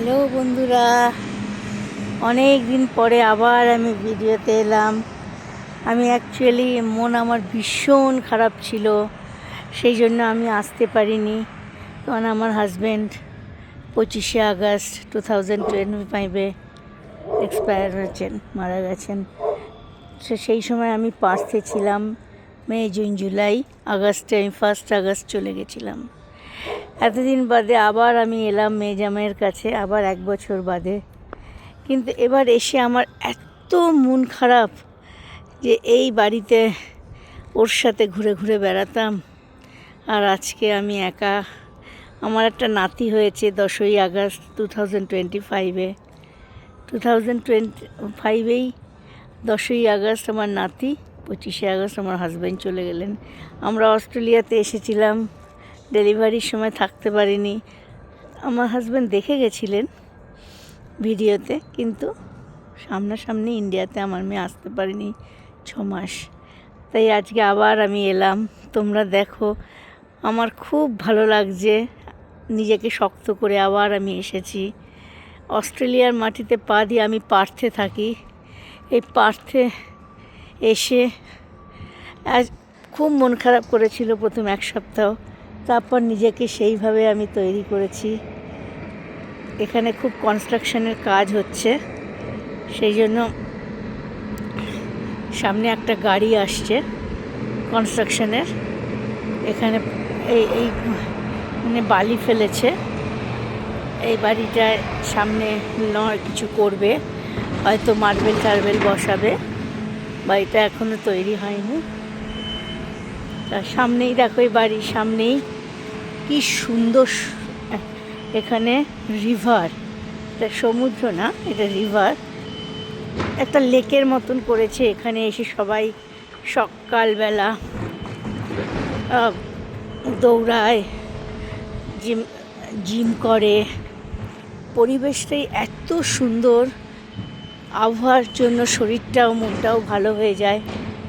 Hello বন্ধুরা, অনেক দিন পরে আবার আমি ভিডিওতে এলাম। আমি অ্যাকচুয়ালি আমার ভীষণ খারাপ ছিল, সেই জন্য আমি আসতে পারিনি। কারণ আমার হাজব্যান্ড 25শে আগস্ট 2025-এ এক্সপায়ার হয়েছেন, মারা গেছেন। সেই সময় আমি পার্থে ছিলাম। মে, জুন, জুলাই, আগস্টে আমি 1 আগস্ট চলে গেছিলাম। এতদিন বাদে আবার আমি এলাম মেজামের কাছে, আবার 1 বছর বাদে। কিন্তু এবার এসে আমার এত মন খারাপ যে এই বাড়িতে ওর সাথে ঘুরে ঘুরে বেড়াতাম, আর আজকে আমি একা। আমার একটা নাতি হয়েছে 10ই আগস্ট 2025-এ। 2025-এই 10ই আগস্ট আমার নাতি, 25শে আগস্ট আমার হাজব্যান্ড চলে গেলেন। আমরা অস্ট্রেলিয়াতে এসেছিলাম, ডেলিভারির সময় থাকতে পারিনি। আমার হাজব্যান্ড দেখে গেছিলেন ভিডিওতে, কিন্তু সামনাসামনি ইন্ডিয়াতে আমার মেয়ে আসতে পারিনি 6 মাস। তাই আজকে আবার আমি এলাম। তোমরা দেখো, আমার খুব ভালো লাগছে, নিজেকে শক্ত করে আবার আমি এসেছি। অস্ট্রেলিয়ার মাটিতে পা দিয়ে আমি পার্থে থাকি। এই পার্থে এসে আজ খুব মন খারাপ করেছিল প্রথম 1 সপ্তাহ, তারপর নিজেকে সেইভাবে আমি তৈরি করেছি। এখানে খুব কনস্ট্রাকশনের কাজ হচ্ছে, সেই জন্য সামনে একটা গাড়ি আসছে কনস্ট্রাকশনের। এখানে এই মানে বালি ফেলেছে। এই বাড়িটার সামনে নয় কিছু করবে, হয়তো মার্বেল টার্বেল বসাবে। বাড়িটা এখনও তৈরি হয়নি। তার সামনেই দেখো, এই বাড়ির সামনেই কি সুন্দর এখানে রিভার। এটা সমুদ্র না, এটা রিভার, একটা লেকের মতন করেছে। এখানে এসে সবাই সকালবেলা দৌড়ায়, জিম করে। পরিবেশটাই এত সুন্দর, আবহাওয়ার জন্য শরীরটাও মনটাও ভালো হয়ে যায়।